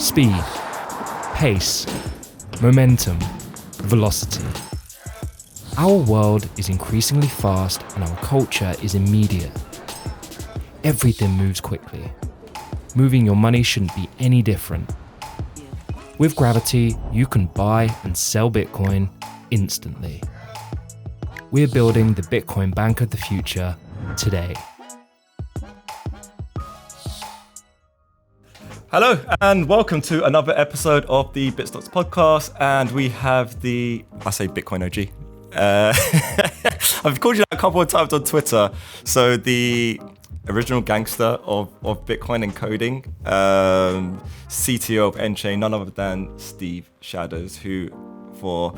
Speed, pace, momentum, velocity. Our world is increasingly fast and our culture is immediate. Everything moves quickly. Moving your money shouldn't be any different. With Gravity, you can buy and sell Bitcoin instantly. We're building the Bitcoin bank of the future today. Hello and welcome to another episode of the Bitstocks podcast, and we have Bitcoin OG. I've called you that a couple of times on Twitter. So the original gangster of Bitcoin and coding, CTO of nChain, none other than Steve Shadders, who for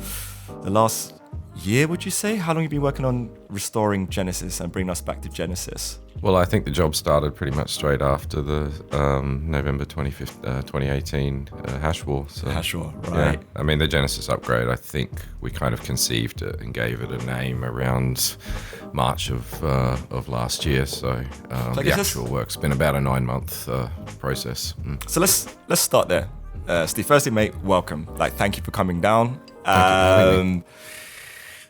the last year, would you say? How long have you been working on restoring Genesis and bringing us back to Genesis? Well, I think the job started pretty much straight after the November 2018 hash war. So, hash war, right. Yeah, I mean, the Genesis upgrade, I think we kind of conceived it and gave it a name around March of last year. So the actual work's been about a 9-month process. So let's start there. Steve, firstly, mate, welcome. Thank you for coming down.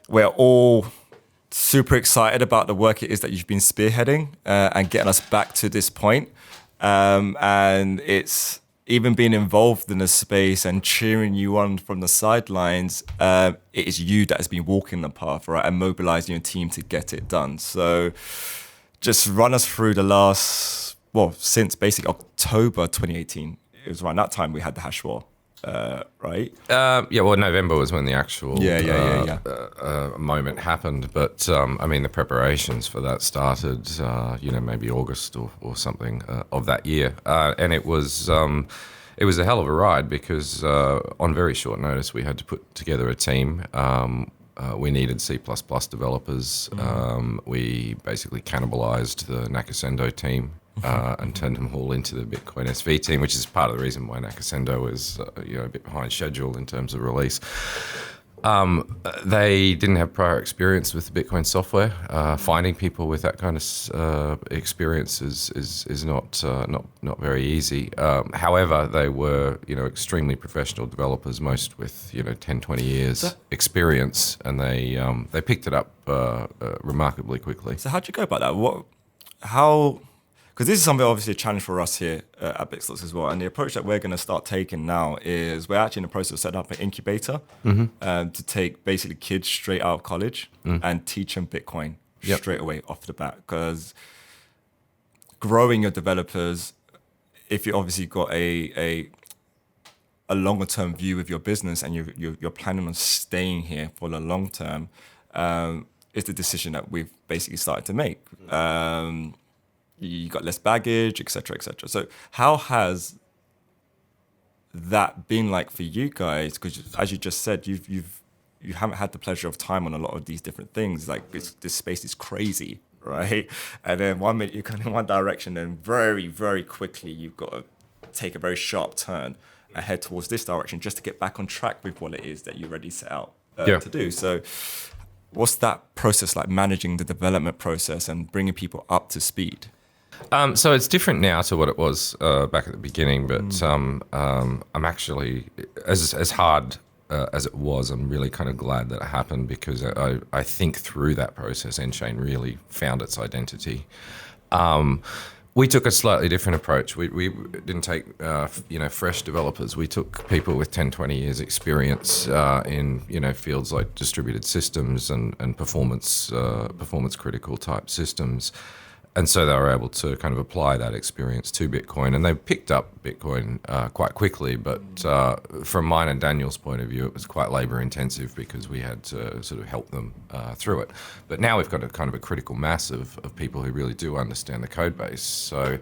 We're all super excited about the work it is that you've been spearheading and getting us back to this point. And it's even being involved in the space and cheering you on from the sidelines. It is you that has been walking the path, right, and mobilizing your team to get it done. So just run us through since basically October 2018. It was around that time we had the hash war. Right? Well, November was when the actual moment happened. But, I mean, the preparations for that started, maybe August or something of that year. And it was a hell of a ride because on very short notice, we had to put together a team. We needed C++ developers. We basically cannibalized the Nakasendo team. And turned them all into the Bitcoin SV team, which is part of the reason why Nakasendo is a bit behind schedule in terms of release. They didn't have prior experience with the Bitcoin software. Finding people with that kind of experience is not very easy. However, they were extremely professional developers, most with 10, 20 years experience, and they picked it up remarkably quickly. So how'd you go about that? Because this is something obviously a challenge for us here at Bitstocks as well. And the approach that we're going to start taking now is we're actually in the process of setting up an incubator to take basically kids straight out of college and teach them Bitcoin straight away off the bat. Because growing your developers, if you obviously got a longer term view of your business and you're planning on staying here for the long term, is the decision that we've basically started to make. You got less baggage, et cetera, et cetera. So how has that been like for you guys? Because as you just said, you haven't had the pleasure of time on a lot of these different things. Like this space is crazy, right? And then 1 minute you're going in one direction, and very, very quickly you've got to take a very sharp turn and head towards this direction just to get back on track with what it is that you already set out to do. So what's that process like, managing the development process and bringing people up to speed? So it's different now to what it was back at the beginning, but I'm actually, as hard as it was, I'm really kind of glad that it happened because I think through that process, nChain really found its identity. We took a slightly different approach. We didn't take fresh developers. We took people with 10, 20 years experience in fields like distributed systems and performance critical type systems. And so they were able to kind of apply that experience to Bitcoin, and they picked up Bitcoin quite quickly. But from mine and Daniel's point of view, it was quite labor intensive because we had to sort of help them through it. But now we've got a kind of a critical mass of people who really do understand the code base. So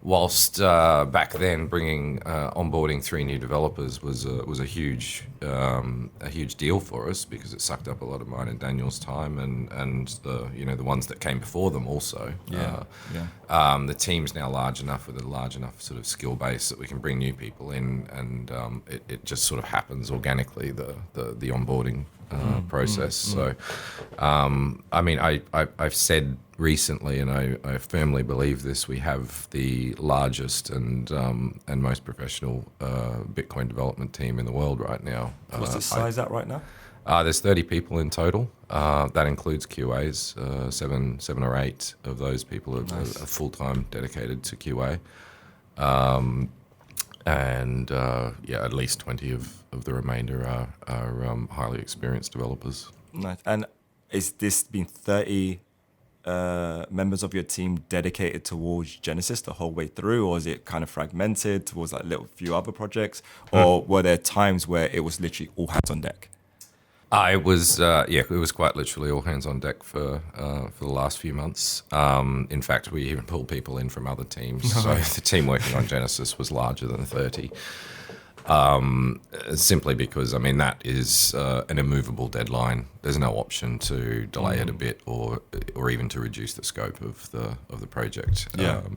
whilst back then onboarding 3 new developers was a huge deal for us because it sucked up a lot of mine and Daniel's time and the ones that came before them also. The team's now large enough with a large enough sort of skill base that we can bring new people in, and it just sort of happens organically, the onboarding process. So, I mean, I've said recently, and I firmly believe this, we have the largest and most professional Bitcoin development team in the world right now. What's the size at right now? There's 30 people in total. That includes QAs. Seven or eight of those people are full-time dedicated to QA. And at least 20 of the remainder are highly experienced developers. Nice. And is this been 30 members of your team dedicated towards Genesis the whole way through, or is it kind of fragmented towards like little few other projects, or were there times where it was literally all hands on deck? It was quite literally all hands on deck for the last few months. In fact, we even pulled people in from other teams. So the team working on Genesis was larger than 30. Simply because, I mean, that is an immovable deadline. There's no option to delay it a bit or even to reduce the scope of the project.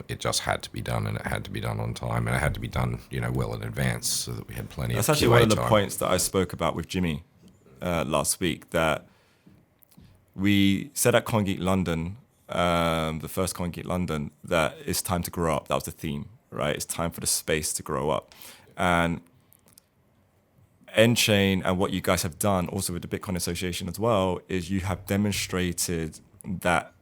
It just had to be done, and it had to be done on time, and it had to be done, well in advance, so that we had plenty of QA time. That's actually one of the points that I spoke about with Jimmy last week, that we said at CoinGeek London, the first CoinGeek London, that it's time to grow up. That was the theme, right? It's time for the space to grow up. And nChain and what you guys have done also with the Bitcoin Association as well is you have demonstrated that,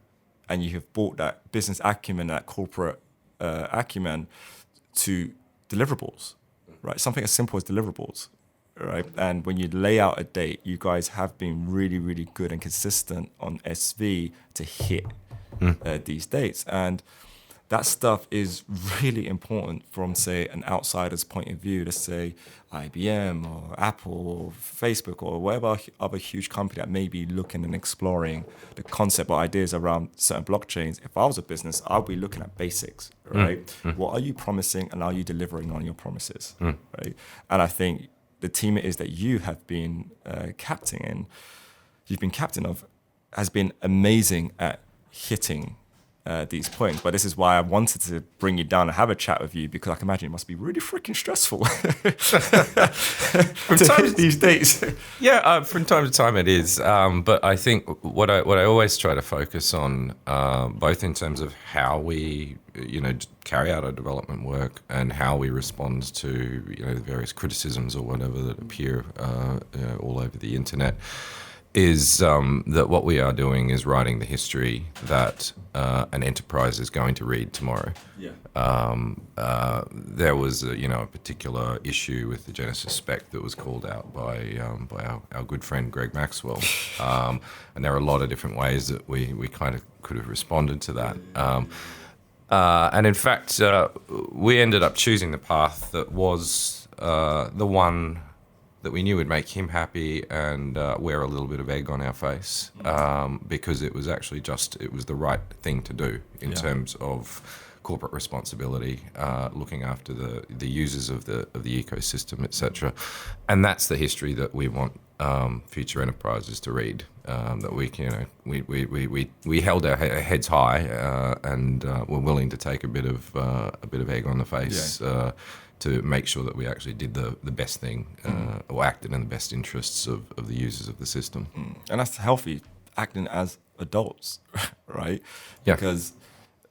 and you have brought that business acumen, that corporate acumen to deliverables, right? Something as simple as deliverables, right? And when you lay out a date, you guys have been really, really good and consistent on SV to hit these dates. And that stuff is really important from, say, an outsider's point of view, to say IBM or Apple or Facebook or whatever other huge company that may be looking and exploring the concept or ideas around certain blockchains. If I was a business, I'll be looking at basics, right? What are you promising, and are you delivering on your promises, right? And I think the team it is that you have been you've been captain of, has been amazing at hitting these points. But this is why I wanted to bring you down and have a chat with you, because I can imagine it must be really freaking stressful to hit these dates. Yeah, from time to time it is. But I think what I always try to focus on, both in terms of how we carry out our development work and how we respond to the various criticisms or whatever that appear all over the internet, is that what we are doing is writing the history that an enterprise is going to read tomorrow. There was a particular issue with the Genesis spec that was called out by our good friend Greg Maxwell, and there are a lot of different ways that we kind of could have responded to that. And in fact, we ended up choosing the path that was the one that we knew would make him happy and wear a little bit of egg on our face, because it was actually it was the right thing to do in terms of corporate responsibility, looking after the users of the ecosystem, etc. And that's the history that we want future enterprises to read. That we held our heads high and were willing to take a bit of egg on the face. To make sure that we actually did the best thing or acted in the best interests of the users of the system. And that's healthy, acting as adults, right? Yeah. Because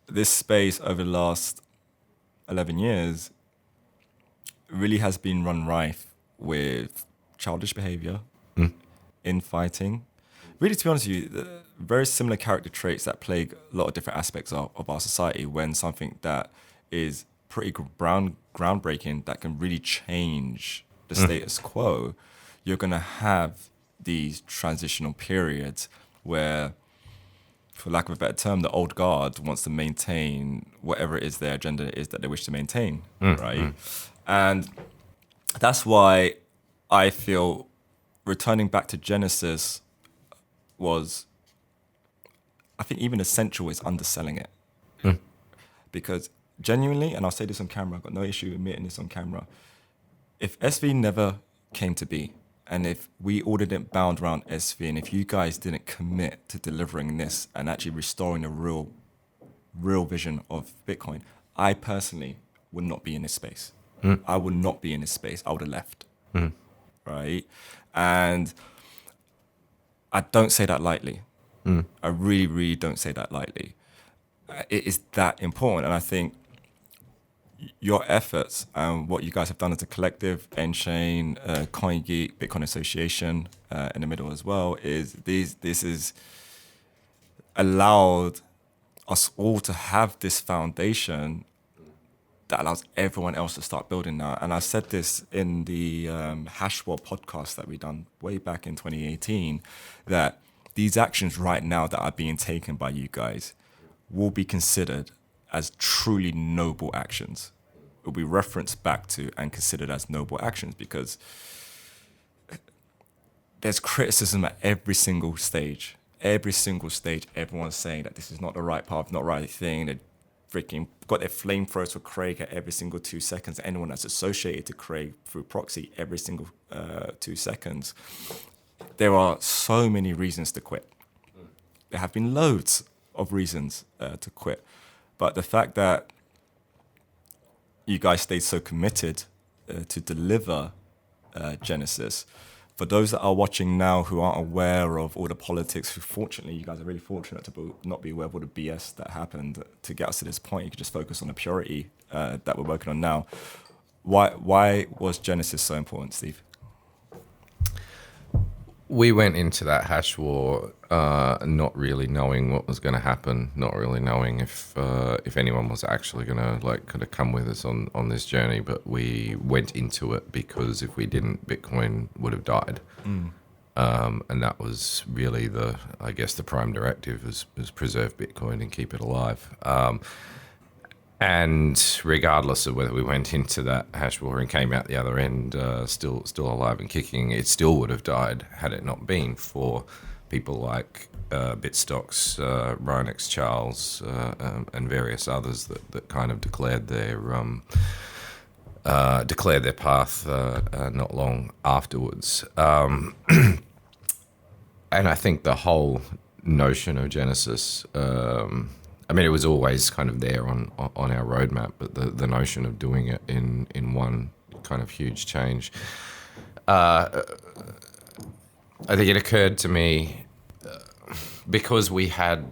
this space over the last 11 years really has been run rife with childish behavior, infighting. Really, to be honest with you, the very similar character traits that plague a lot of different aspects of our society, when something that is pretty groundbreaking, that can really change the status quo, you're going to have these transitional periods where, for lack of a better term, the old guard wants to maintain whatever it is their agenda is that they wish to maintain, right? And that's why I feel returning back to Genesis was, I think even essential is underselling it. Because genuinely, and I'll say this on camera, I've got no issue admitting this on camera, if SV never came to be, and if we all didn't bound around SV, and if you guys didn't commit to delivering this and actually restoring a real vision of Bitcoin, I personally would not be in this space. I would not be in this space. I would have left, right? And I don't say that lightly. I really, really don't say that lightly. It is that important. And I think your efforts and what you guys have done as a collective, nChain, CoinGeek, Bitcoin Association in the middle as well, this is allowed us all to have this foundation that allows everyone else to start building now. And I said this in the Hashwar podcast that we done way back in 2018, that these actions right now that are being taken by you guys will be considered as truly noble actions. It will be referenced back to and considered as noble actions, because there's criticism at every single stage. Every single stage, everyone's saying that this is not the right path, not the right thing. They freaking got their flamethrowers for Craig at every single 2 seconds. Anyone that's associated to Craig through proxy every single 2 seconds. There are so many reasons to quit. There have been loads of reasons to quit. But the fact that you guys stayed so committed to deliver Genesis, for those that are watching now who aren't aware of all the politics, who fortunately, you guys are really fortunate to not be aware of all the BS that happened to get us to this point. You can just focus on the purity that we're working on now. Why was Genesis so important, Steve? We went into that hash war not really knowing what was going to happen, not really knowing if anyone was actually going to kind of come with us on this journey. But we went into it because if we didn't, Bitcoin would have died. And that was really the prime directive is preserve Bitcoin and keep it alive. And regardless of whether we went into that hash war and came out the other end still alive and kicking, it still would have died had it not been for people like Bitstocks, Reengineering Charles, and various others that kind of declared their path not long afterwards. And I think the whole notion of Genesis. It was always kind of there on our roadmap, but the notion of doing it in one kind of huge change, I think it occurred to me because we had,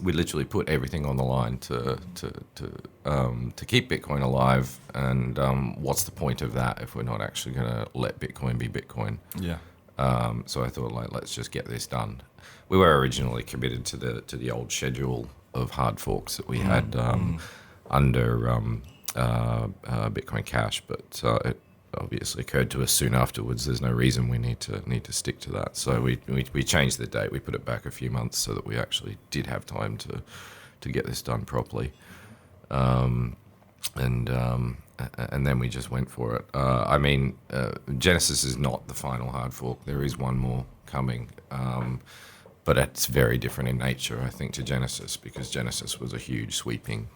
we literally put everything on the line to keep Bitcoin alive, and what's the point of that if we're not actually going to let Bitcoin be Bitcoin? Yeah. So I thought, let's just get this done. We were originally committed to the old schedule of hard forks that we had under Bitcoin Cash, but it obviously occurred to us soon afterwards. There's no reason we need to stick to that. So we changed the date. We put it back a few months so that we actually did have time to get this done properly. And then we just went for it. Genesis is not the final hard fork. There is one more coming. But it's very different in nature, I think, to Genesis, because Genesis was a huge sweeping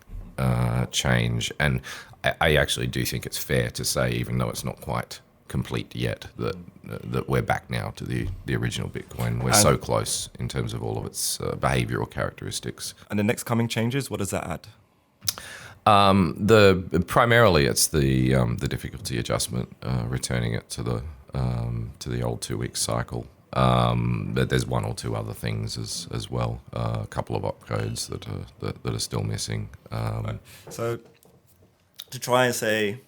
change. And I actually do think it's fair to say, even though it's not quite complete yet, that we're back now to the original Bitcoin. We're so close in terms of all of its behavioral characteristics. And the next coming changes, what does that add? Primarily it's the difficulty adjustment, returning it to the old 2-week cycle. But there's one or two other things as well. A couple of opcodes that are still missing. Right. So to try and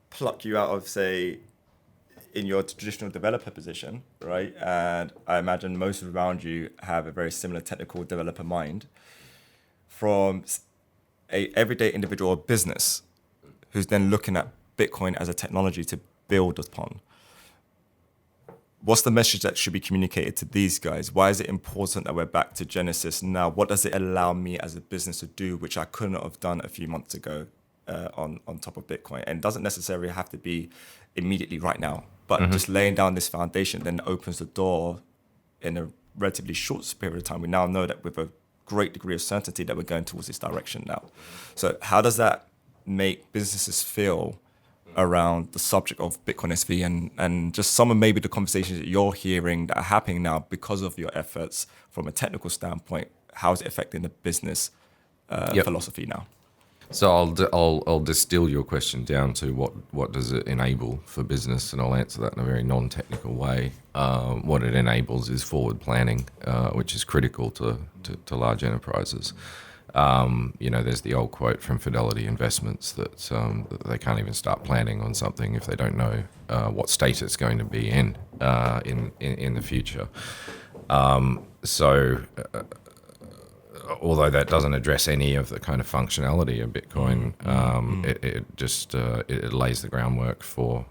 pluck you out of in your traditional developer position, right? And I imagine most around you have a very similar technical developer mind. From a everyday individual or business who's then looking at Bitcoin as a technology to build upon. What's the message that should be communicated to these guys? Why is it important that we're back to Genesis now? What does it allow me as a business to do, which I couldn't have done a few months ago on top of Bitcoin? And it doesn't necessarily have to be immediately right now, but just laying down this foundation then opens the door in a relatively short period of time. We now know that with a great degree of certainty that we're going towards this direction now. So how does that make businesses feel around the subject of Bitcoin SV and just some of maybe the conversations that you're hearing that are happening now because of your efforts from a technical standpoint? How is it affecting the business philosophy now? So I'll distill your question down to what does it enable for business, and I'll answer that in a very non-technical way. What it enables is forward planning, which is critical to large enterprises. There's the old quote from Fidelity Investments that they can't even start planning on something if they don't know what state it's going to be in the future. Although that doesn't address any of the kind of functionality of Bitcoin, it lays the groundwork for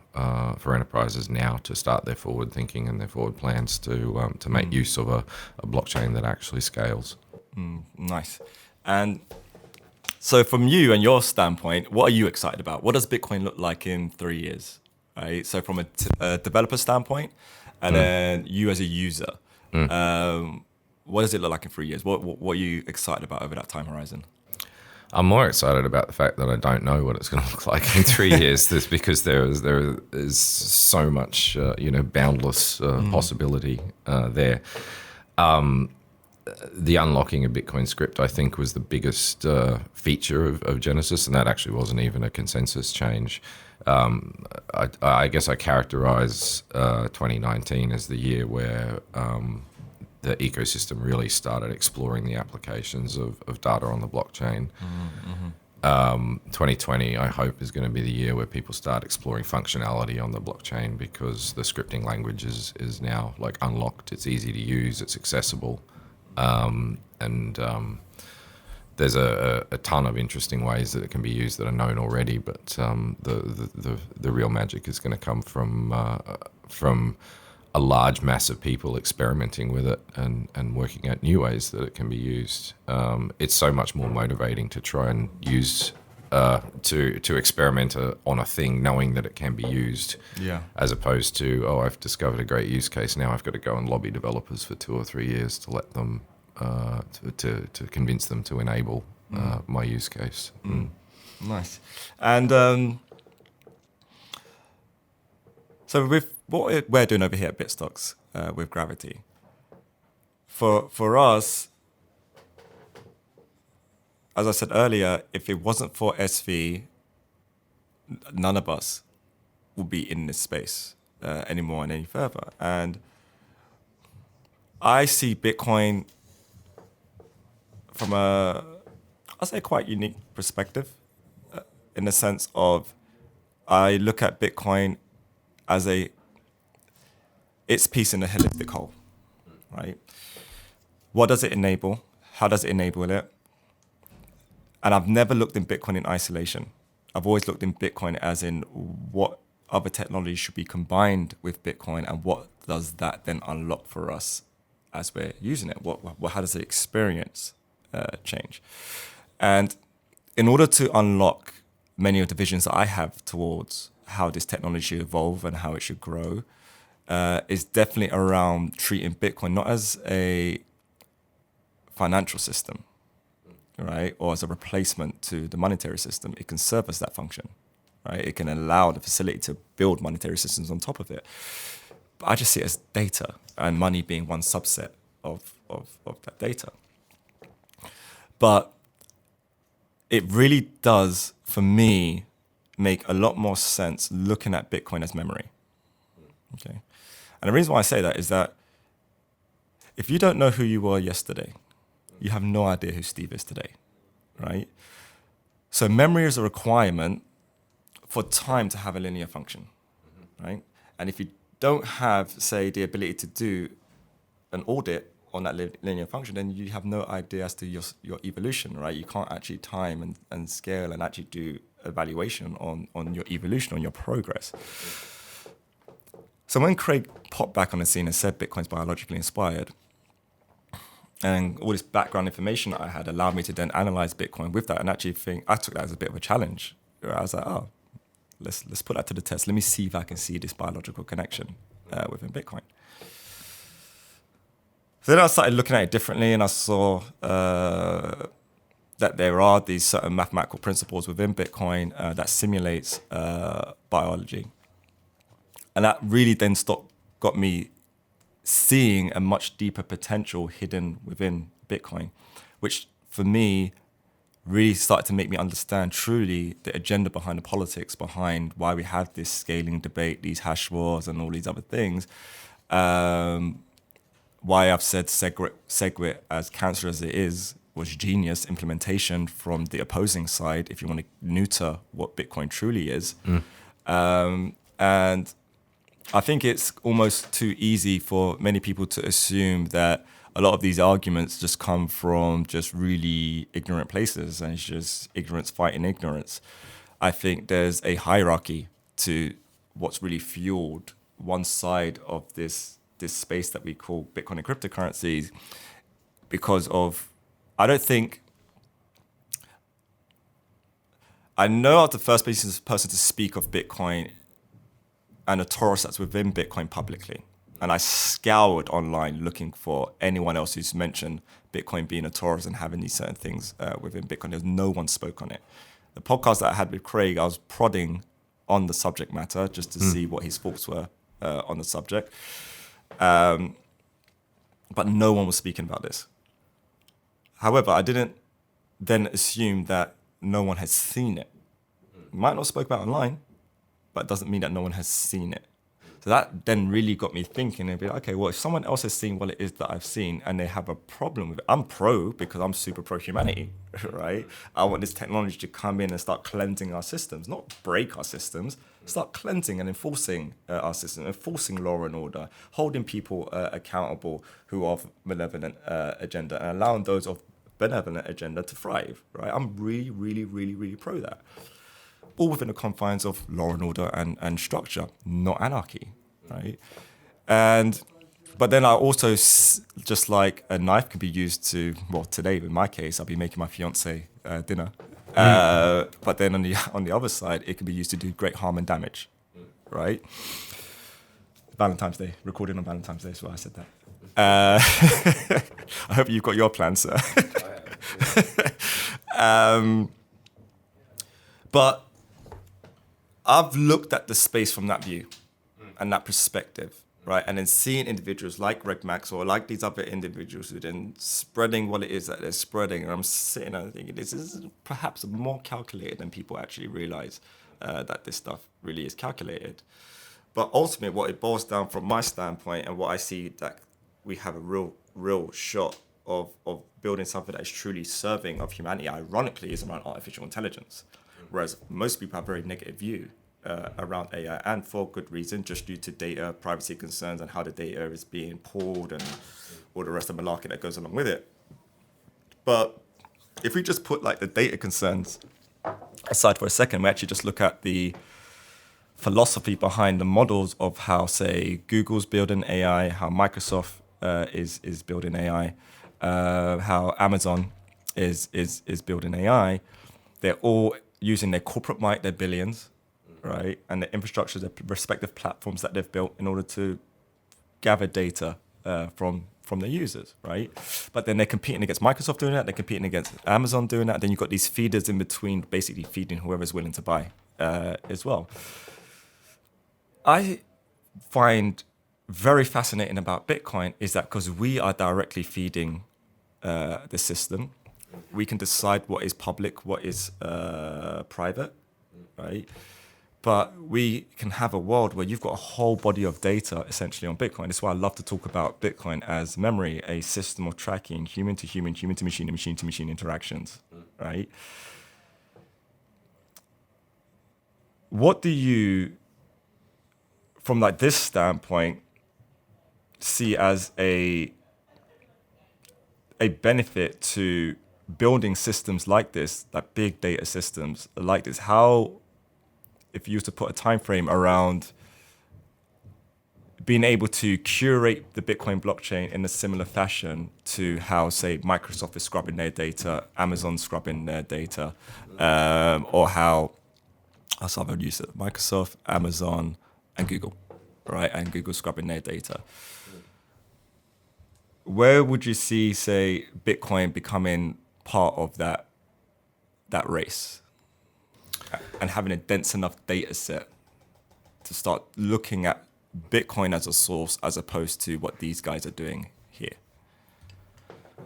enterprises now to start their forward thinking and their forward plans to make use of a blockchain that actually scales. Nice. And so from you and your standpoint, what are you excited about? What does Bitcoin look like in 3 years? Right. So from a developer standpoint, and then you as a user, what does it look like in 3 years? What are you excited about over that time horizon? I'm more excited about the fact that I don't know what it's going to look like in 3 years. This because there is so much boundless possibility there. The unlocking of Bitcoin script, I think, was the biggest feature of Genesis, and that actually wasn't even a consensus change. I guess I characterize 2019 as the year where the ecosystem really started exploring the applications of data on the blockchain. 2020, I hope, is going to be the year where people start exploring functionality on the blockchain, because the scripting language is now like unlocked. It's easy to use. It's accessible. There's a ton of interesting ways that it can be used that are known already, but the real magic is going to come from a large mass of people experimenting with it and working out new ways that it can be used. It's so much more motivating to try and use to experiment on a thing knowing that it can be used, as opposed to, I've discovered a great use case, now I've got to go and lobby developers for 2 or 3 years to let them to convince them to enable my use case. Nice. And so with what we're doing over here at Bitstocks with Gravity, for us, as I said earlier, if it wasn't for SV, none of us would be in this space anymore and any further. And I see Bitcoin from I'll say quite unique perspective, in the sense of I look at Bitcoin as its piece in a holistic whole, right? What does it enable? How does it enable it? And I've never looked in Bitcoin in isolation. I've always looked in Bitcoin as in what other technologies should be combined with Bitcoin, and what does that then unlock for us as we're using it? How does the experience change? And in order to unlock many of the visions that I have towards how this technology should evolve and how it should grow, is definitely around treating Bitcoin not as a financial system, right, or as a replacement to the monetary system. It can serve as that function, right? It can allow the facility to build monetary systems on top of it. But I just see it as data, and money being one subset of that data. But it really does, for me, make a lot more sense looking at Bitcoin as memory. Okay, and the reason why I say that is that if you don't know who you were yesterday, you have no idea who Steve is today, right? So memory is a requirement for time to have a linear function, right? And if you don't have, say, the ability to do an audit on that linear function, then you have no idea as to your evolution, right? You can't actually time and scale and actually do evaluation on your evolution, on your progress. So when Craig popped back on the scene and said Bitcoin's biologically inspired, and all this background information that I had allowed me to then analyze Bitcoin with that, and actually I took that as a bit of a challenge. I was like, let's put that to the test. Let me see if I can see this biological connection within Bitcoin. So then I started looking at it differently, and I saw that there are these certain mathematical principles within Bitcoin that simulates biology. And that really then got me seeing a much deeper potential hidden within Bitcoin, which for me really started to make me understand truly the agenda behind the politics, behind why we have this scaling debate, these hash wars and all these other things. Why I've said SegWit, as cancerous as it is, was genius implementation from the opposing side, if you want to neuter what Bitcoin truly is. And I think it's almost too easy for many people to assume that a lot of these arguments just come from just really ignorant places, and it's just ignorance fighting ignorance. I think there's a hierarchy to what's really fueled one side of this space that we call Bitcoin and cryptocurrencies, because of, I know I'm the first person to speak of Bitcoin and a Taurus that's within Bitcoin publicly. And I scoured online looking for anyone else who's mentioned Bitcoin being a Taurus and having these certain things within Bitcoin. There's no one spoke on it. The podcast that I had with Craig, I was prodding on the subject matter just to see what his thoughts were on the subject. But no one was speaking about this. However, I didn't then assume that no one has seen it. Might not spoke about it online, but it doesn't mean that no one has seen it. So that then really got me thinking and be like, okay, well, if someone else has seen what it is that I've seen and they have a problem with it, I'm pro because I'm super pro humanity, right? I want this technology to come in and start cleansing our systems, not break our systems, start cleansing and enforcing our system, enforcing law and order, holding people accountable who are of malevolent agenda and allowing those of benevolent agenda to thrive, right? I'm really, really, really, really pro that. All within the confines of law and order and structure, not anarchy, right? But then I also, just like a knife can be used to, well, today in my case, I'll be making my fiance dinner. But then on the other side, it can be used to do great harm and damage, right? Valentine's Day, recording on Valentine's Day, so I said that. I hope you've got your plans, sir. But I've looked at the space from that view and that perspective, right? And then seeing individuals like Greg Max or like these other individuals who then spreading what it is that they're spreading. And I'm sitting there thinking, this is perhaps more calculated than people actually realize that this stuff really is calculated. But ultimately, what it boils down from my standpoint and what I see that we have a real shot of building something that is truly serving of humanity, ironically, is around artificial intelligence. Whereas most people have a very negative view around AI, and for good reason, just due to data privacy concerns and how the data is being pulled and all the rest of the malarkey that goes along with it. But if we just put like the data concerns aside for a second, we actually just look at the philosophy behind the models of how, say, Google's building AI, how Microsoft is building AI, how Amazon is building AI. They're all using their corporate might, their billions, right, and the infrastructure, their respective platforms that they've built in order to gather data from their users, right? But then they're competing against Microsoft doing that, they're competing against Amazon doing that, then you've got these feeders in between basically feeding whoever's willing to buy as well. I find very fascinating about Bitcoin is that because we are directly feeding the system, we can decide what is public, what is private, right? But we can have a world where you've got a whole body of data essentially on Bitcoin. That's why I love to talk about Bitcoin as memory, a system of tracking human to human, human to machine, and machine to machine interactions, right? What do you, from like this standpoint, see as a benefit to building systems like this, like big data systems like this? How, if you were to put a time frame around being able to curate the Bitcoin blockchain in a similar fashion to how, say, Microsoft is scrubbing their data, Amazon scrubbing their data, or how, that's how I would use it, Microsoft, Amazon, and Google, right? And Google scrubbing their data. Where would you see, say, Bitcoin becoming part of that race and having a dense enough data set to start looking at Bitcoin as a source as opposed to what these guys are doing here?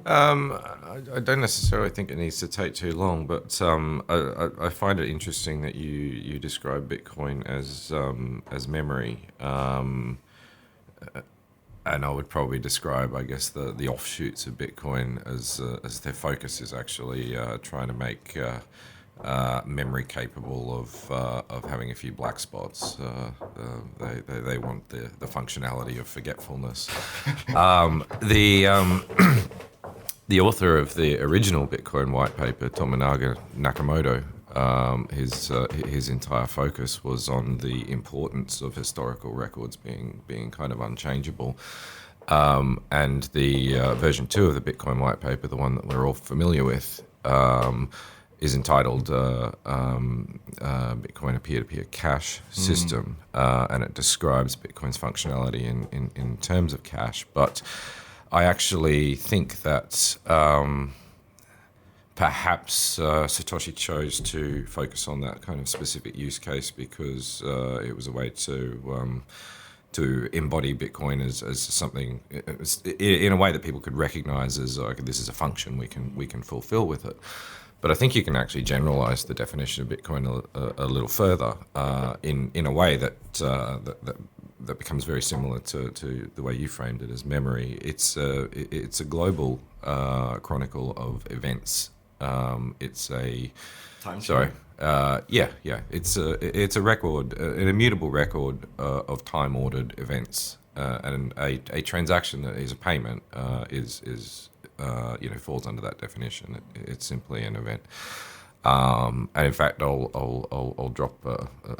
I don't necessarily think it needs to take too long, but I find it interesting that you describe Bitcoin as memory, and I would probably describe, I guess, the offshoots of Bitcoin as their focus is actually trying to make memory capable of having a few black spots. They want the functionality of forgetfulness. The author of the original Bitcoin white paper, Tominaga Nakamoto, his entire focus was on the importance of historical records being kind of unchangeable. And the version 2 of the Bitcoin white paper, the one that we're all familiar with, is entitled Bitcoin a peer-to-peer cash system, and it describes Bitcoin's functionality in terms of cash. But I actually think that perhaps Satoshi chose to focus on that kind of specific use case because it was a way to embody Bitcoin as something in a way that people could recognize as like, this is a function we can fulfill with it. But I think you can actually generalize the definition of Bitcoin a little further in a way that becomes very similar to the way you framed it as memory. It's a global chronicle of events. It's a Time sorry. It's a record, an immutable record of time-ordered events, and a transaction that is a payment falls under that definition. It's simply an event. And in fact, I'll drop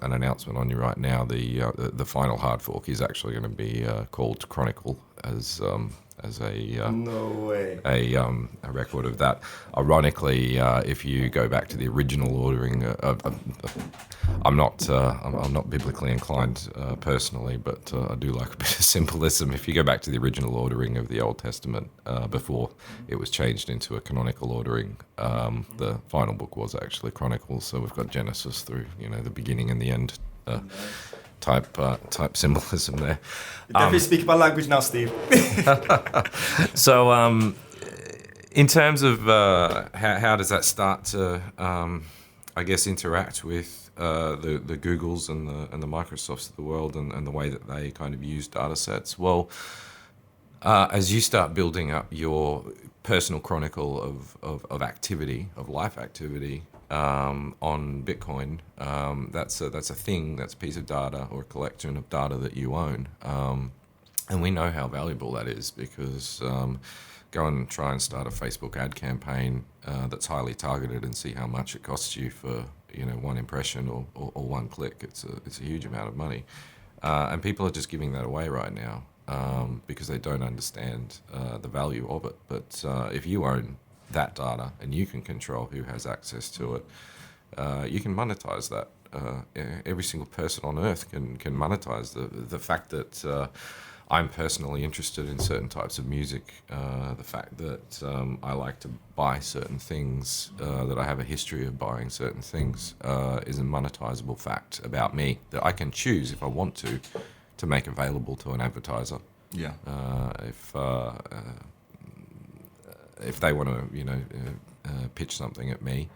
an announcement on you right now. The final hard fork is actually going to be called Chronicle as No way. a record of that. Ironically, if you go back to the original ordering, I'm not biblically inclined personally, but I do like a bit of symbolism. If you go back to the original ordering of the Old Testament before it was changed into a canonical ordering, the final book was actually Chronicles. So we've got Genesis through the beginning and the end. Type symbolism there. You definitely speak my language now, Steve. So, in terms of how does that start to, I guess, interact with the Googles and the Microsofts of the world and the way that they kind of use data sets? Well, as you start building up your personal chronicle of activity, of life activity, on Bitcoin, that's a thing, that's a piece of data or a collection of data that you own. And we know how valuable that is because go and try and start a Facebook ad campaign that's highly targeted and see how much it costs you for one impression or one click. It's a huge amount of money. And people are just giving that away right now because they don't understand the value of it. But if you own that data and you can control who has access to it, you can monetize that. Every single person on earth can monetize the fact that I'm personally interested in certain types of music, the fact that I like to buy certain things, that I have a history of buying certain things, is a monetizable fact about me that I can choose if I want to make available to an advertiser. Yeah. If they want to, pitch something at me,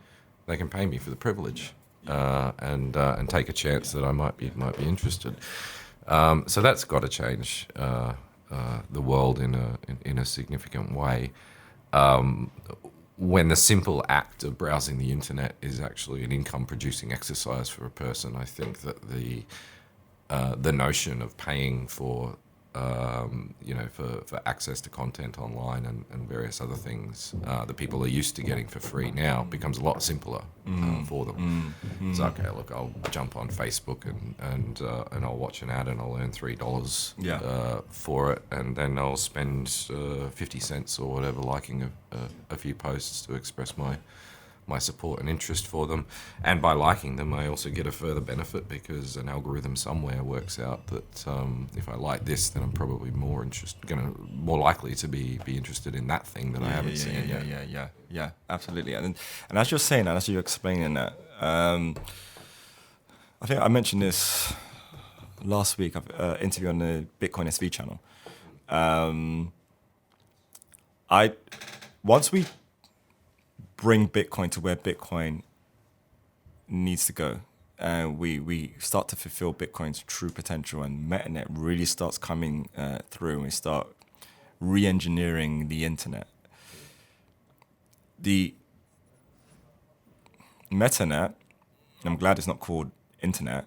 they can pay me for the privilege, and take a chance that I might be interested. So that's got to change the world in a significant way. When the simple act of browsing the internet is actually an income-producing exercise for a person, I think that the notion of paying for access to content online and various other things that people are used to getting for free now becomes a lot simpler for them. It's okay, look, I'll jump on Facebook and I'll watch an ad and I'll earn $3 for it, and then I'll spend 50 cents or whatever liking a few posts to express my support and interest for them. And by liking them, I also get a further benefit because an algorithm somewhere works out that if I like this, then I'm probably more likely to be interested in that thing that I haven't seen yet. Yeah, absolutely. And as you're saying that, as you're explaining that, I think I mentioned this last week. I've interviewed on the Bitcoin SV channel. once we bring Bitcoin to where Bitcoin needs to go, and we start to fulfill Bitcoin's true potential, and MetaNet really starts coming through, and we start re-engineering the internet. The MetaNet, and I'm glad it's not called internet,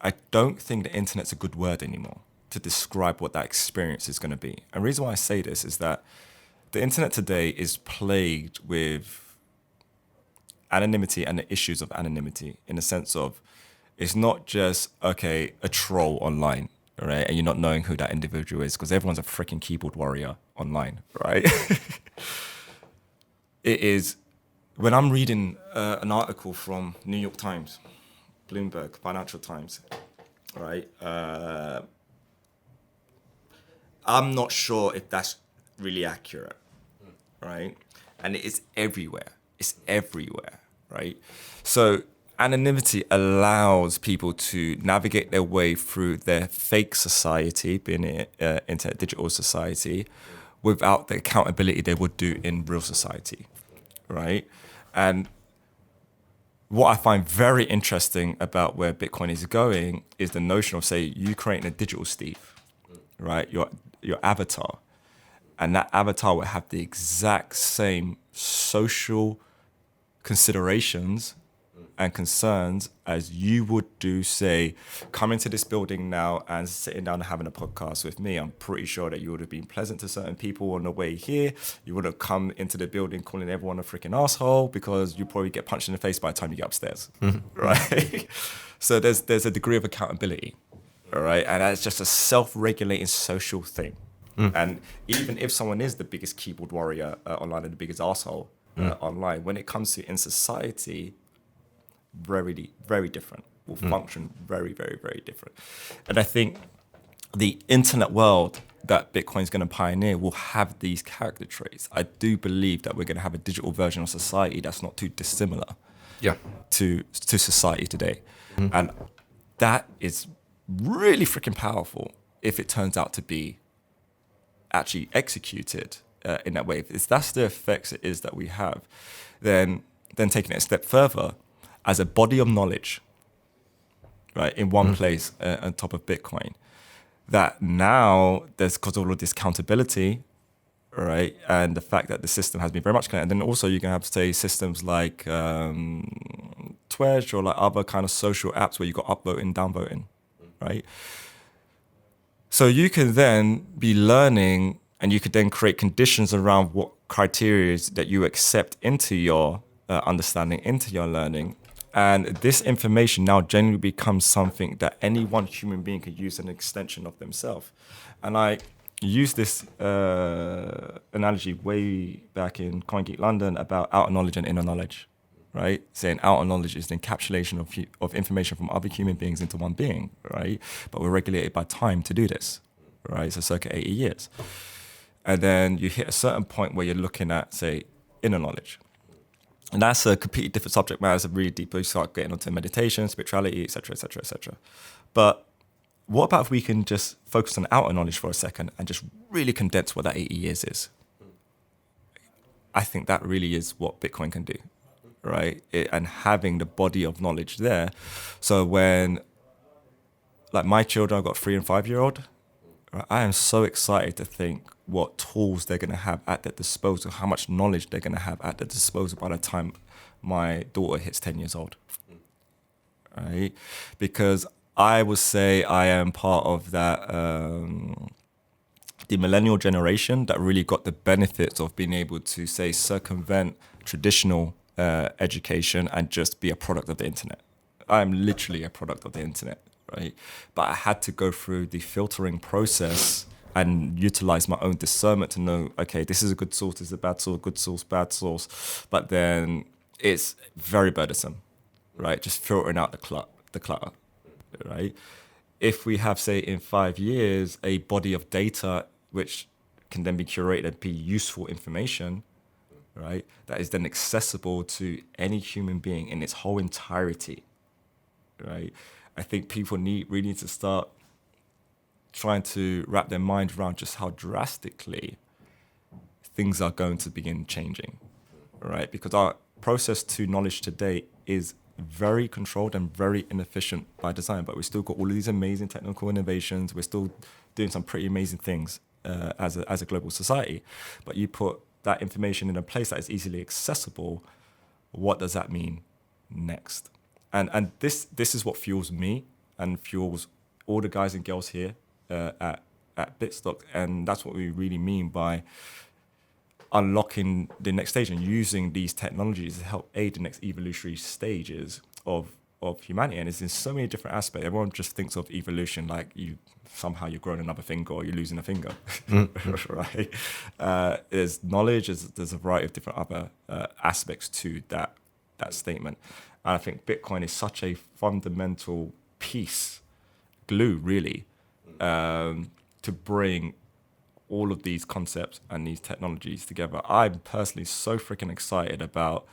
I don't think the internet's a good word anymore to describe what that experience is going to be. And the reason why I say this is that the internet today is plagued with anonymity and the issues of anonymity, in the sense of it's not just, okay, a troll online, right? And you're not knowing who that individual is because everyone's a freaking keyboard warrior online, right? It is, when I'm reading an article from New York Times, Bloomberg, Financial Times, right? I'm not sure if that's really accurate, right? And it is everywhere. It's everywhere, right? So anonymity allows people to navigate their way through their fake society, being an internet digital society, without the accountability they would do in real society, right? And what I find very interesting about where Bitcoin is going is the notion of, say, you creating a digital Steve, right? Your avatar. And that avatar will have the exact same social considerations and concerns as you would do, say, coming to this building now and sitting down and having a podcast with me. I'm pretty sure that you would have been pleasant to certain people on the way here. You would have come into the building calling everyone a freaking asshole because you probably get punched in the face by the time you get upstairs, right? So there's a degree of accountability, all right? And that's just a self-regulating social thing. And even if someone is the biggest keyboard warrior online and the biggest asshole online, when it comes to in society, very, very different, will function very, very, very different. And I think the internet world that Bitcoin is going to pioneer will have these character traits. I do believe that we're going to have a digital version of society that's not too dissimilar to society today. And that is really freaking powerful if it turns out to be actually executed in that way. If that's the effects it is that we have, then taking it a step further, as a body of knowledge, right, in one place on top of Bitcoin, that now there's, because of all of this accountability, right, and the fact that the system has been very much connected, and then also you can have, say, systems like Twitch or like other kind of social apps where you got upvoting, downvoting, right? So you can then be learning, and you could then create conditions around what criteria that you accept into your understanding, into your learning. And this information now genuinely becomes something that any one human being could use as an extension of themselves. And I used this analogy way back in CoinGeek London about outer knowledge and inner knowledge, right? Saying outer knowledge is the encapsulation of information from other human beings into one being, right? But we're regulated by time to do this, right? So circa 80 years. And then you hit a certain point where you're looking at, say, inner knowledge. And that's a completely different subject matter. It's a really deep, you start getting onto meditation, spirituality, et cetera, et cetera, et cetera. But what about if we can just focus on outer knowledge for a second and just really condense what that 80 years is? I think that really is what Bitcoin can do, right? And having the body of knowledge there. So when, like my children, I've got 3 and 5-year-old, right, I am so excited to think what tools they're going to have at their disposal, how much knowledge they're going to have at their disposal by the time my daughter hits 10 years old, right? Because I would say I am part of that, the millennial generation that really got the benefits of being able to, say, circumvent traditional education and just be a product of the internet. I'm literally a product of the internet, right? But I had to go through the filtering process and utilize my own discernment to know, okay, this is a good source, this is a bad source, good source, bad source. But then it's very burdensome, right? Just filtering out the clutter, right? If we have, say, in 5 years, a body of data which can then be curated and be useful information, right? That is then accessible to any human being in its whole entirety, right? I think people really need to start trying to wrap their mind around just how drastically things are going to begin changing, right? Because our process to knowledge today is very controlled and very inefficient by design, but we still got all of these amazing technical innovations. We're still doing some pretty amazing things as a global society. But you put that information in a place that is easily accessible, what does that mean next? And this is what fuels me and fuels all the guys and girls here at Bitstocks, and that's what we really mean by unlocking the next stage and using these technologies to help aid the next evolutionary stages of humanity. And it's in so many different aspects. Everyone just thinks of evolution like you're growing another finger or you're losing a finger, right? There's knowledge, there's a variety of different other aspects to that statement. And I think Bitcoin is such a fundamental piece, glue really, to bring all of these concepts and these technologies together. I'm personally so freaking excited about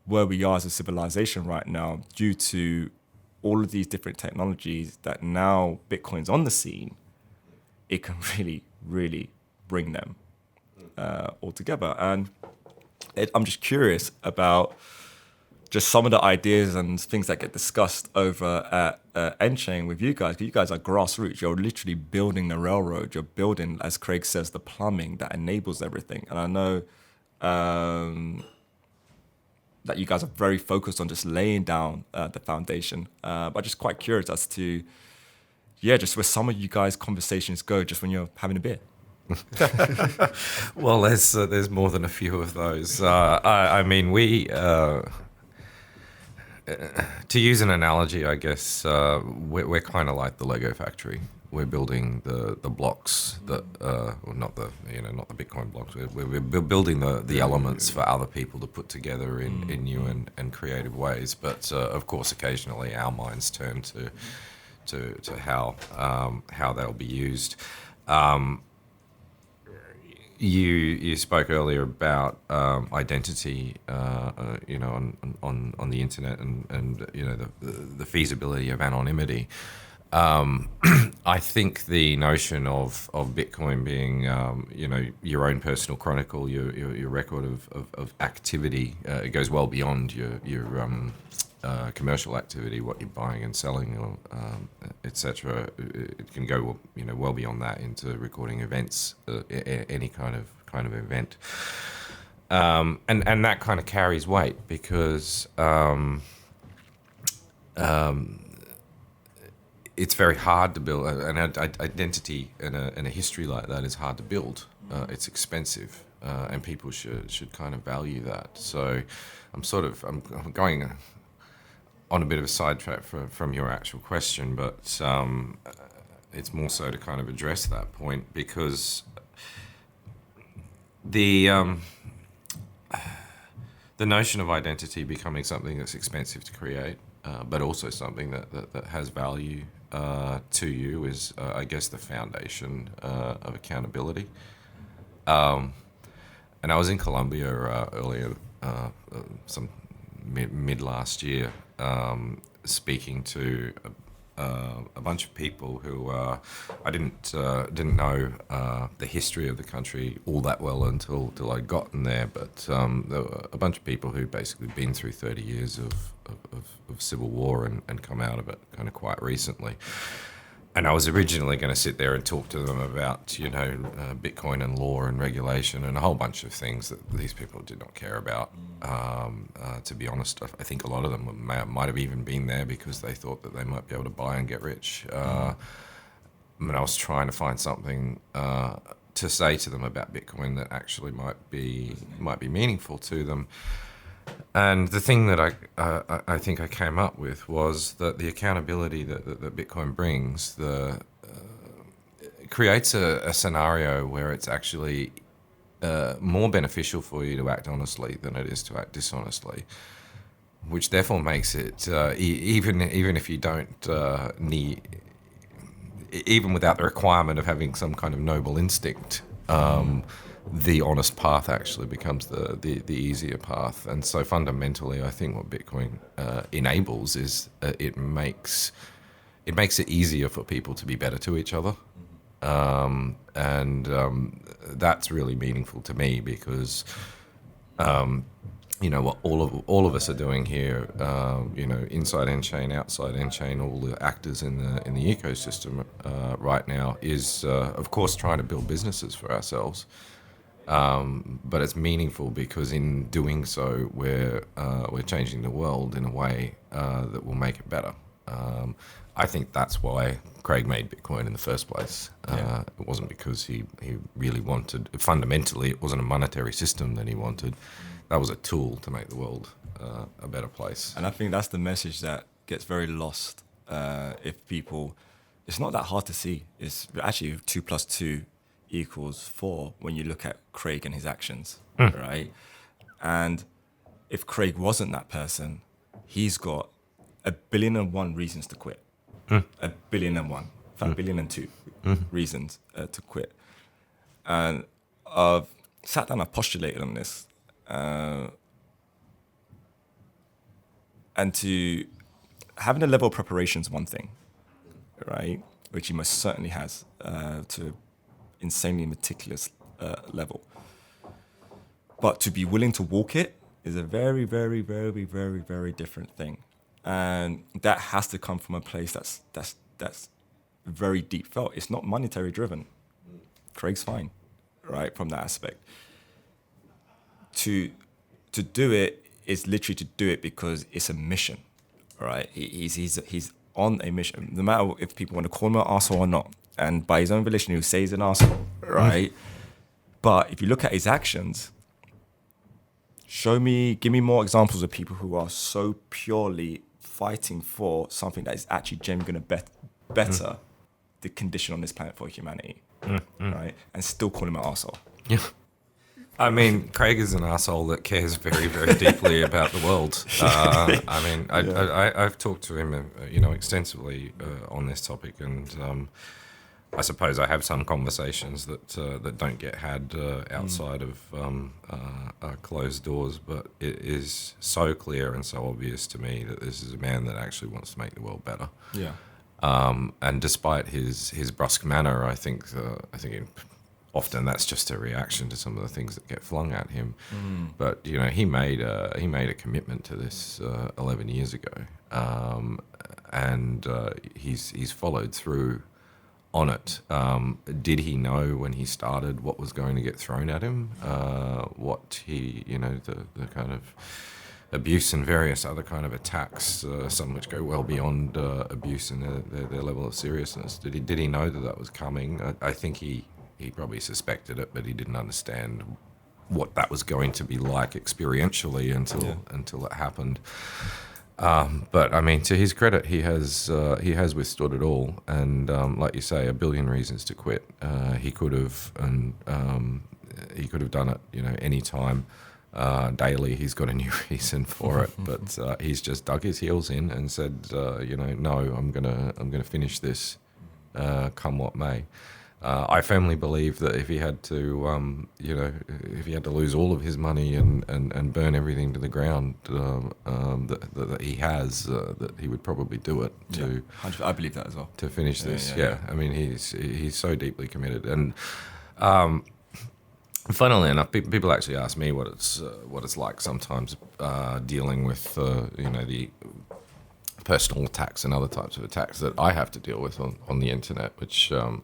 where we are as a civilization right now due to all of these different technologies that now Bitcoin's on the scene. It can really, really bring them all together. And I'm just curious about just some of the ideas and things that get discussed over at nChain with you guys. You guys are grassroots. You're literally building the railroad. You're building, as Craig says, the plumbing that enables everything. And I know that you guys are very focused on just laying down the foundation. But just quite curious as to, just where some of you guys' conversations go just when you're having a beer. Well, there's more than a few of those. I mean, we... to use an analogy, I guess we're kind of like the Lego factory. We're building the blocks that, well, not the Bitcoin blocks. We're building the elements for other people to put together in new and creative ways. But of course, occasionally our minds turn to how they'll be used. You spoke earlier about identity, on the internet and the feasibility of anonymity. I think the notion of Bitcoin being your own personal chronicle, your record of activity, it goes well beyond your commercial activity, what you're buying and selling, or etc. It can go well beyond that into recording events, any kind of event, and that kind of carries weight because it's very hard to build an identity and a history like that is hard to build. It's expensive, and people should kind of value that. So I'm going on a bit of a sidetrack from your actual question, but it's more so to kind of address that point because the notion of identity becoming something that's expensive to create, but also something that has value to you is, I guess, the foundation of accountability. And I was in Colombia earlier, some mid last year, speaking to a bunch of people who I didn't know the history of the country all that well until I'd gotten there. But there were a bunch of people who basically been through 30 years of civil war and come out of it kind of quite recently. And I was originally going to sit there and talk to them about, Bitcoin and law and regulation and a whole bunch of things that these people did not care about. To be honest, I think a lot of them might have even been there because they thought that they might be able to buy and get rich. I was trying to find something to say to them about Bitcoin that actually might be meaningful to them. And the thing that I think I came up with was that the accountability that Bitcoin brings creates a scenario where it's actually more beneficial for you to act honestly than it is to act dishonestly, which therefore makes it even if you don't need, even without the requirement of having some kind of noble instinct. The honest path actually becomes the easier path. And so fundamentally, I think what Bitcoin enables is it makes it easier for people to be better to each other. That's really meaningful to me because what all of us are doing here, inside nChain, outside nChain, all the actors in the ecosystem right now is of course trying to build businesses for ourselves. But it's meaningful because in doing so, we're changing the world in a way that will make it better. I think that's why Craig made Bitcoin in the first place. It wasn't because he really wanted. Fundamentally, it wasn't a monetary system that he wanted. That was a tool to make the world a better place. And I think that's the message that gets very lost if people. It's not that hard to see. It's actually 2 + 2 = 4 when you look at Craig and his actions, right? And if Craig wasn't that person, he's got 1,000,000,001 reasons to quit. 1,000,000,001, in fact, 1,000,002 reasons to quit. And I've sat down, I've postulated on this, and to having a level of preparation is one thing, right? Which he most certainly has to insanely meticulous level. But to be willing to walk it is a very, very, very, very, very different thing. And that has to come from a place that's very deep felt. It's not monetary driven. Craig's fine, right, from that aspect. To do it is literally to do it because it's a mission, right? He's on a mission. No matter if people want to call him an arsehole or not, and by his own volition, he'll say he's an arsehole, right? But if you look at his actions, give me more examples of people who are so purely fighting for something that is actually genuinely going to better the condition on this planet for humanity, right? And still call him an arsehole. Yeah. I mean, Craig is an asshole that cares very, very deeply about the world. I've talked to him, extensively on this topic, and I suppose I have some conversations that don't get had outside of closed doors. But it is so clear and so obvious to me that this is a man that actually wants to make the world better. Yeah. And despite his brusque manner, I think often that's just a reaction to some of the things that get flung at him. But he made a commitment to this 11 years ago, and he's followed through on it. Did he know when he started what was going to get thrown at him? What he the kind of abuse and various other kind of attacks, some which go well beyond abuse and their level of seriousness. Did he know that was coming? I think he probably suspected it, but he didn't understand what that was going to be like experientially until it happened. But I mean, to his credit, he has withstood it all, and like you say, 1 billion reasons to quit. He could have done it, any time. Daily, he's got a new reason for it, but he's just dug his heels in and said, no, I'm gonna finish this, come what may. I firmly believe that if he had to, if he had to lose all of his money and burn everything to the ground that he has, that he would probably do it. I believe that as well. To finish this, yeah. I mean, he's so deeply committed, and funnily enough, people actually ask me what it's like sometimes dealing with the personal attacks and other types of attacks that I have to deal with on the internet, which are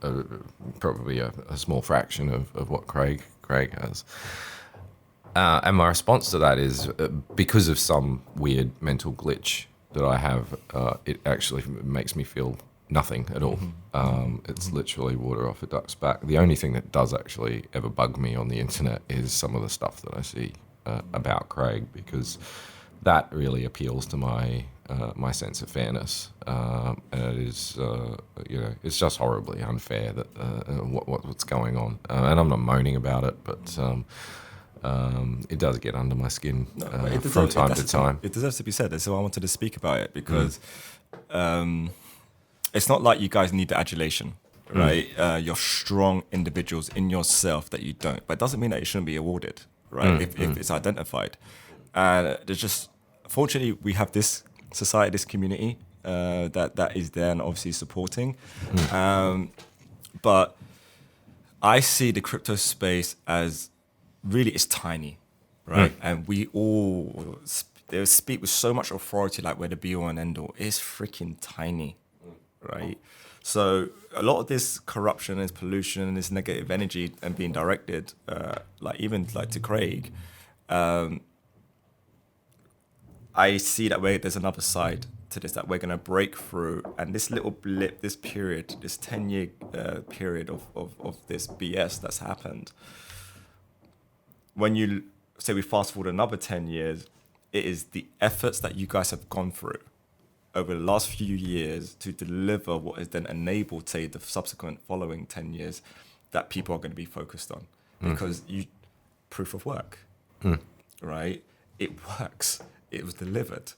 probably a small fraction of what Craig has. And my response to that is because of some weird mental glitch that I have, it actually makes me feel nothing at all. It's literally water off a duck's back. The only thing that does actually ever bug me on the internet is some of the stuff that I see about Craig, because that really appeals to my sense of fairness, and it is, it's just horribly unfair that what's going on. And I'm not moaning about it, but it does get under my skin from time to time. It deserves to be said. That's why I wanted to speak about it, because it's not like you guys need the adulation, right? You're strong individuals in yourself that you don't, but it doesn't mean that it shouldn't be awarded, right? If it's identified. And there's just, fortunately, we have this society, this community that is there and obviously supporting. But I see the crypto space as really it's tiny, right? And we all they speak with so much authority, like we're the be all and end all. It's freaking tiny, right? So a lot of this corruption, this pollution, this negative energy, and being directed, like even like to Craig, I see that there's another side to this, that we're going to break through, and this little blip, this period, this 10-year period of this BS that's happened. When you say we fast forward another 10 years, it is the efforts that you guys have gone through over the last few years to deliver what is then enabled, say, the subsequent following 10 years that people are going to be focused on. Because proof of work, right? It works. It was delivered.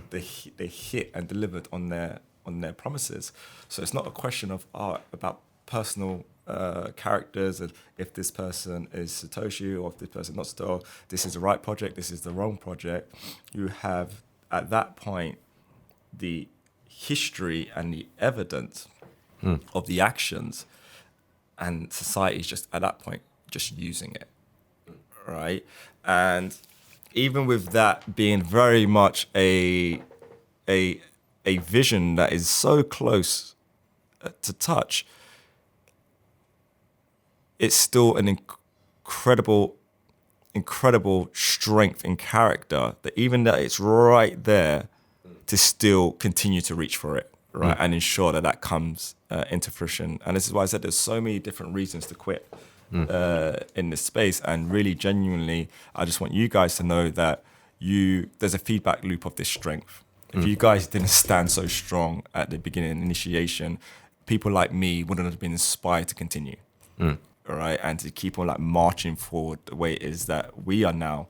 They hit and delivered on their promises. So it's not a question of about personal characters, and if this person is Satoshi or if this person not Satoshi, this is the right project, this is the wrong project. You have at that point the history and the evidence of the actions, and society is just at that point just using it, right? And even with that being very much a vision that is so close to touch, it's still an incredible strength in character that even that it's right there to still continue to reach for it, right? And ensure that comes into fruition. And this is why I said there's so many different reasons to quit in this space. And really genuinely, I just want you guys to know that there's a feedback loop of this strength. If you guys didn't stand so strong at the beginning initiation, people like me wouldn't have been inspired to continue. All right, and to keep on like marching forward the way it is that we are now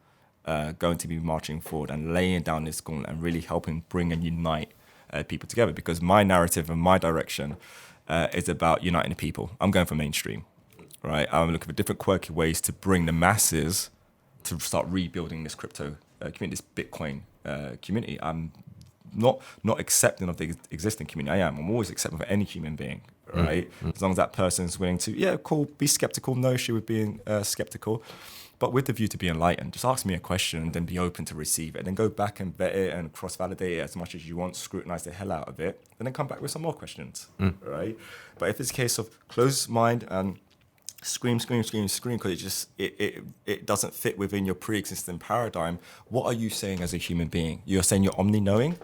going to be marching forward and laying down this gauntlet and really helping bring and unite people together. Because my narrative and my direction is about uniting the people. I'm going for mainstream, right? I'm looking for different quirky ways to bring the masses to start rebuilding this crypto community, this Bitcoin community. I'm not accepting of the existing community. I'm always accepting of any human being, right? As long as that person's willing to, be skeptical, no issue with being skeptical, but with the view to be enlightened. Just ask me a question and then be open to receive it, and then go back and vet it and cross-validate it as much as you want, scrutinize the hell out of it, and then come back with some more questions, right? But if it's a case of closed mind and scream, because it doesn't fit within your pre-existing paradigm, what are you saying as a human being? You're saying you're omni-knowing,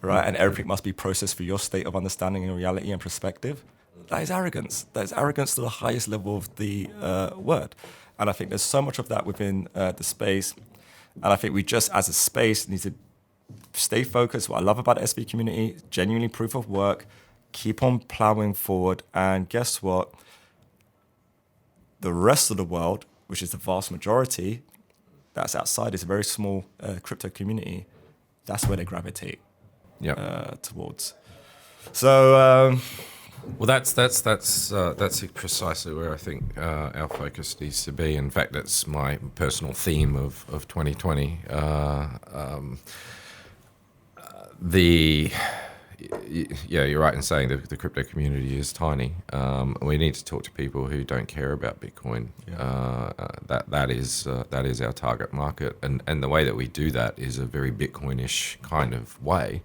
right? And everything must be processed through your state of understanding and reality and perspective. That is arrogance. That is arrogance to the highest level of the word. And I think there's so much of that within the space. And I think we just, as a space, need to stay focused. What I love about the SV community, genuinely proof of work, keep on plowing forward. And guess what? The rest of the world, which is the vast majority, that's outside this very small crypto community, that's where they gravitate towards. So, well, that's precisely where I think our focus needs to be. In fact, that's my personal theme of 2020. You're right in saying the crypto community is tiny. We need to talk to people who don't care about Bitcoin. That is our target market, and the way that we do that is a very Bitcoin-ish kind of way.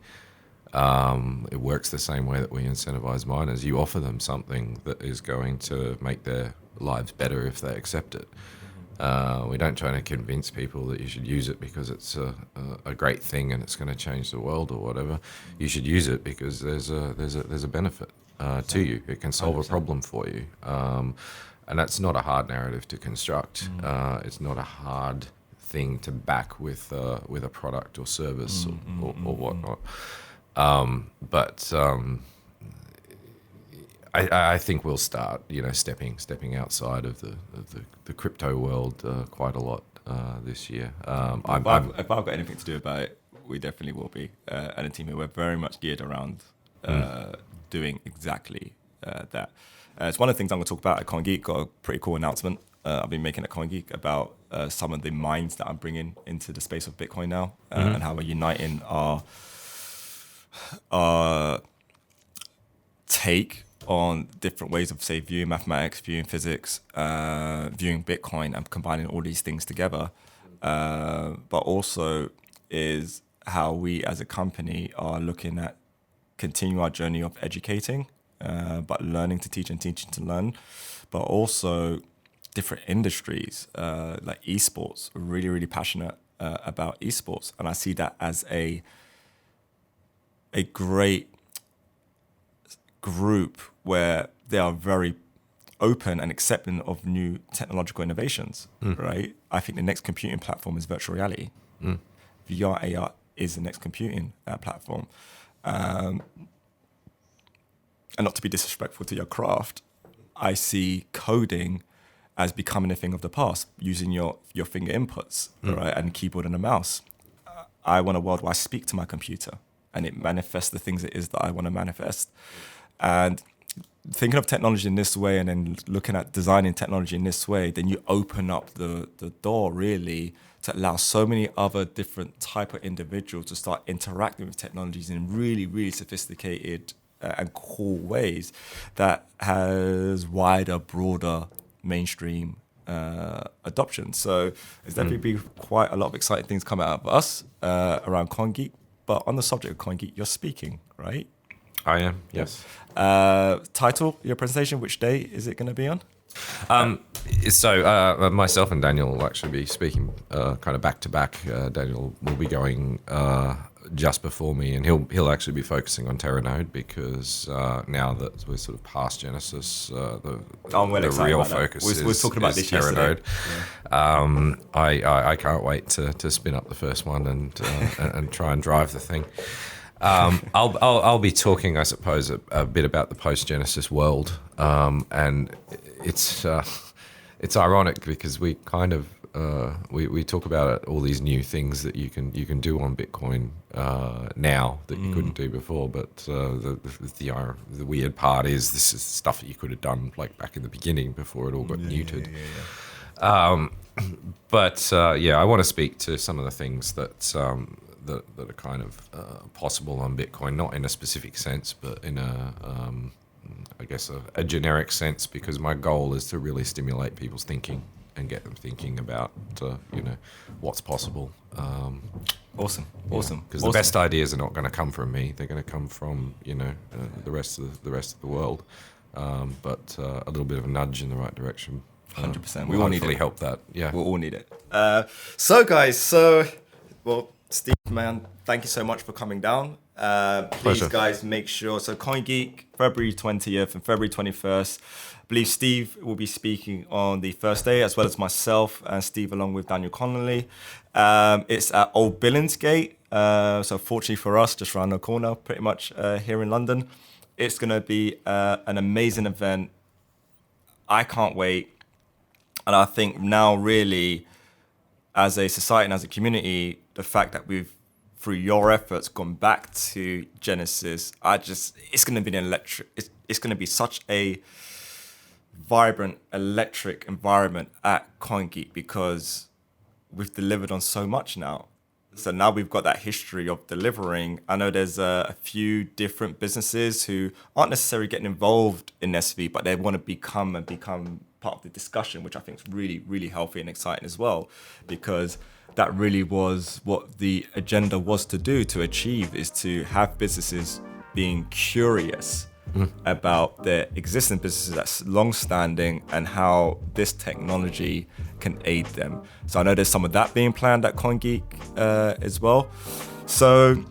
It works the same way that we incentivize miners. You offer them something that is going to make their lives better if they accept it. We don't try to convince people that you should use it because it's a great thing and it's going to change the world or whatever. You should use it because there's a benefit to you. It can solve a problem for you, and that's not a hard narrative to construct. It's not a hard thing to back with a product or service or whatnot. I think we'll start, stepping outside of the crypto world quite a lot this year. If I've got anything to do about it, we definitely will be. And a team here, we're very much geared around doing exactly that. It's one of the things I'm going to talk about at CoinGeek. Got a pretty cool announcement I've been making at CoinGeek about some of the minds that I'm bringing into the space of Bitcoin now, and how we're uniting our take on different ways of, say, viewing mathematics, viewing physics, viewing Bitcoin, and combining all these things together. But also is how we as a company are looking at continue our journey of educating, but learning to teach and teaching to learn, but also different industries like esports. We're really, really passionate about esports, and I see that as a great group where they are very open and accepting of new technological innovations, right? I think the next computing platform is virtual reality. VR, AR is the next computing platform. And not to be disrespectful to your craft, I see coding as becoming a thing of the past, using your finger inputs, right, and keyboard and a mouse. I want a world where I speak to my computer and it manifests the things it is that I want to manifest. And thinking of technology in this way and then looking at designing technology in this way, then you open up the door really to allow so many other different type of individuals to start interacting with technologies in really, really sophisticated and cool ways that has wider, broader mainstream adoption. So there's definitely be quite a lot of exciting things coming out of us around CoinGeek. But on the subject of CoinGeek, you're speaking, right? I am, yes. Title, your presentation, which day is it going to be on? So myself and Daniel will actually be speaking kind of back to back. Daniel will be going just before me, and he'll actually be focusing on Terranode because now that we're sort of past Genesis, the real focus is we're talking about this Terranode. Yeah. I can't wait to spin up the first one and try and drive the thing. I'll be talking, I suppose, a bit about the post-Genesis world, and it's ironic because we kind of we talk about all these new things that you can do on Bitcoin now that you couldn't do before, but the weird part is this is stuff that you could have done like back in the beginning before it all got neutered. But I want to speak to some of the things that are kind of possible on Bitcoin, not in a specific sense, but in I guess a generic sense, because my goal is to really stimulate people's thinking and get them thinking about what's possible. Awesome. Because the best ideas are not going to come from me; they're going to come from the rest of the world. But a little bit of a nudge in the right direction. 100%. We will hopefully help that. Yeah, we'll all need it. So guys, Steve, man, thank you so much for coming down. Please, Pleasure. guys, make sure. So CoinGeek, February 20th and February 21st. I believe Steve will be speaking on the first day, as well as myself and Steve, along with Daniel Connolly. It's at Old Billingsgate. So fortunately for us, just around the corner, pretty much here in London. It's going to be an amazing event. I can't wait. And I think now really, as a society and as a community, the fact that we've, through your efforts, gone back to Genesis, it's going to be it's going to be such a vibrant, electric environment at CoinGeek because we've delivered on so much now. So now we've got that history of delivering. I know there's a few different businesses who aren't necessarily getting involved in SV, but they want to become part of the discussion, which I think is really, really healthy and exciting as well, because that really was what the agenda was to achieve, is to have businesses being curious about their existing businesses that's long-standing and how this technology can aid them. So I know there's some of that being planned at CoinGeek as well. So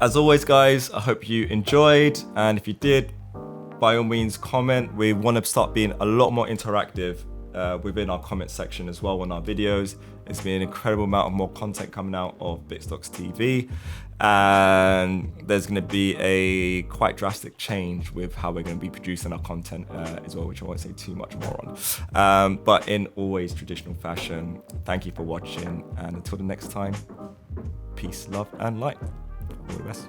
as always, guys, I hope you enjoyed, and if you did, by all means, comment. We want to start being a lot more interactive within our comment section as well on our videos. There's been an incredible amount of more content coming out of Bitstocks TV, and there's going to be a quite drastic change with how we're going to be producing our content as well, which I won't say too much more on. But in always traditional fashion, thank you for watching, and until the next time, peace, love, and light. All the best.